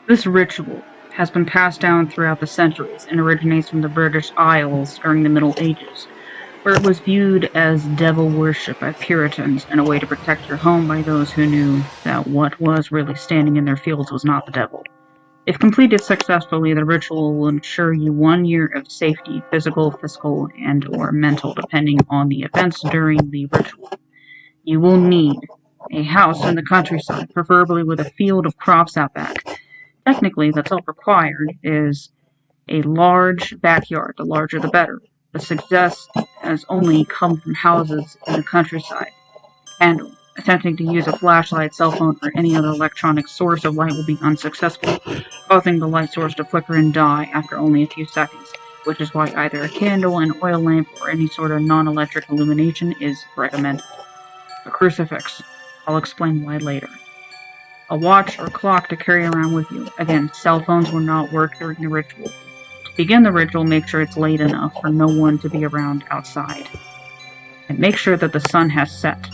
This ritual has been passed down throughout the centuries and originates from the British Isles during the Middle Ages, where it was viewed as devil worship by Puritans and a way to protect your home by those who knew that what was really standing in their fields was not the devil. If completed successfully, the ritual will ensure you 1 year of safety, physical, and/or mental, depending on the events during the ritual. You will need a house in the countryside, preferably with a field of crops out back. Technically, that's all required is a large backyard, the larger the better. The success has only come from houses in the countryside. Candle. Attempting to use a flashlight, cell phone, or any other electronic source of light will be unsuccessful, causing the light source to flicker and die after only a few seconds, which is why either a candle, an oil lamp, or any sort of non-electric illumination is recommended. A crucifix. I'll explain why later. A watch or clock to carry around with you. Again, cell phones will not work during the ritual. To begin the ritual, make sure it's late enough for no one to be around outside. And make sure that the sun has set.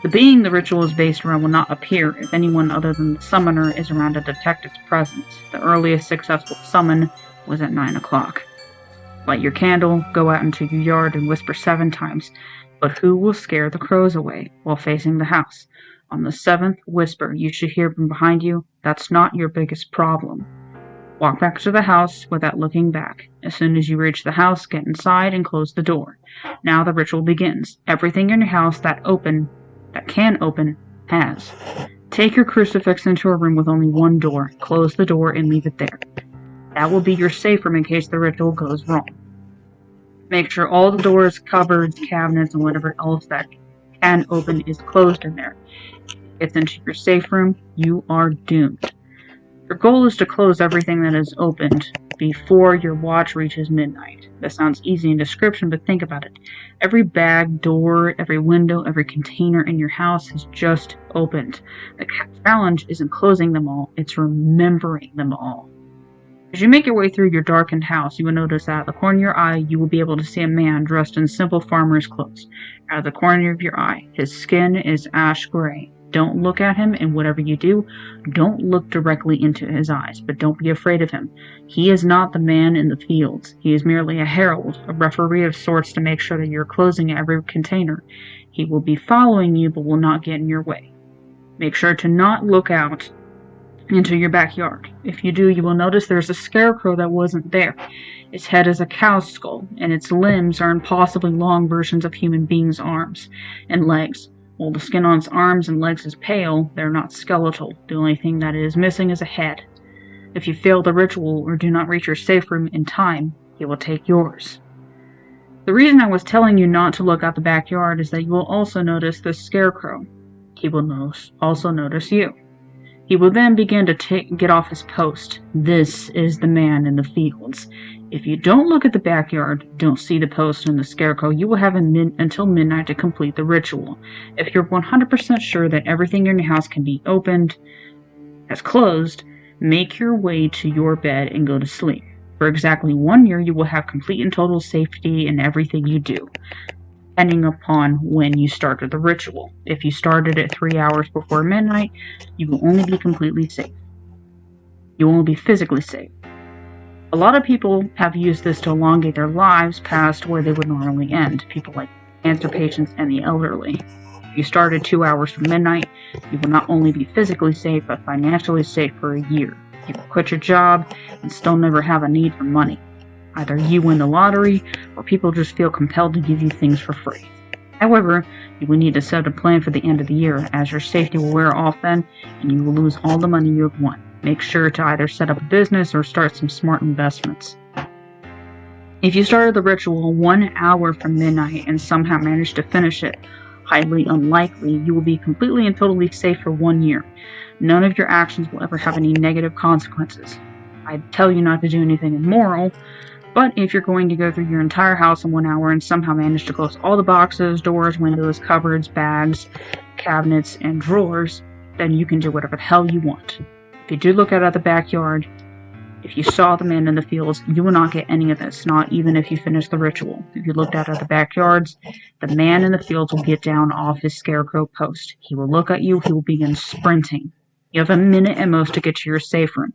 The being the ritual is based around will not appear if anyone other than the summoner is around to detect its presence. The earliest successful summon was at 9 o'clock. Light your candle, go out into your yard and whisper 7 times, but who will scare the crows away while facing the house? On the 7th whisper, you should hear from behind you, that's not your biggest problem. Walk back to the house without looking back. As soon as you reach the house, get inside and close the door. Now the ritual begins. Everything in your house that can open has. Take your crucifix into a room with only one door. Close the door and leave it there. That will be your safe room in case the ritual goes wrong. Make sure all the doors, cupboards, cabinets, and whatever else that can open is closed in there. If it's into your safe room, you are doomed. Your goal is to close everything that is opened before your watch reaches midnight. That sounds easy in description, but think about it. Every bag, door, every window, every container in your house has just opened. The challenge isn't closing them all, it's remembering them all. As you make your way through your darkened house, you will notice that at the corner of your eye, you will be able to see a man dressed in simple farmer's clothes. At the corner of your eye, his skin is ash gray. Don't look at him, and whatever you do, don't look directly into his eyes, but don't be afraid of him. He is not the man in the fields. He is merely a herald, a referee of sorts to make sure that you're closing every container. He will be following you, but will not get in your way. Make sure to not look out into your backyard. If you do, you will notice there's a scarecrow that wasn't there. Its head is a cow's skull, and its limbs are impossibly long versions of human beings' arms and legs. While the skin on its arms and legs is pale, they're not skeletal. The only thing that it is missing is a head. If you fail the ritual or do not reach your safe room in time, he will take yours. The reason I was telling you not to look out the backyard is that you will also notice the scarecrow. He will also notice you. He will then begin to get off his post. This is the man in the fields. If you don't look at the backyard, don't see the post and the scarecrow, you will have until midnight to complete the ritual. If you're 100% sure that everything in your house can be opened as closed, make your way to your bed and go to sleep. For exactly 1 year, you will have complete and total safety in everything you do, depending upon when you started the ritual. If you started at 3 hours before midnight, you will only be completely safe. You will only be physically safe. A lot of people have used this to elongate their lives past where they would normally end. People like cancer patients and the elderly. If you started 2 hours from midnight, you will not only be physically safe, but financially safe for a year. You will quit your job and still never have a need for money. Either you win the lottery, or people just feel compelled to give you things for free. However, you will need to set a plan for the end of the year, as your safety will wear off then, and you will lose all the money you have won. Make sure to either set up a business or start some smart investments. If you started the ritual 1 hour from midnight and somehow managed to finish it, highly unlikely, you will be completely and totally safe for 1 year. None of your actions will ever have any negative consequences. I'd tell you not to do anything immoral, but if you're going to go through your entire house in 1 hour and somehow manage to close all the boxes, doors, windows, cupboards, bags, cabinets, and drawers, then you can do whatever the hell you want. If you do look out at the backyard, if you saw the man in the fields, you will not get any of this, not even if you finish the ritual. If you looked out at the backyards, the man in the fields will get down off his scarecrow post. He will look at you, he will begin sprinting. You have a minute at most to get to your safe room.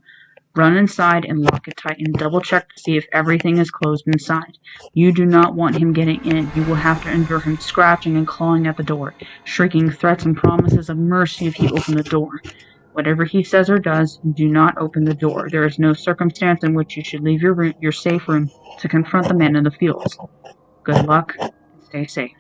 Run inside and lock it tight and double-check to see if everything is closed inside. You do not want him getting in. You will have to endure him scratching and clawing at the door, shrieking threats and promises of mercy if you open the door. Whatever he says or does, do not open the door. There is no circumstance in which you should leave your safe room to confront the man in the fields. Good luck and stay safe.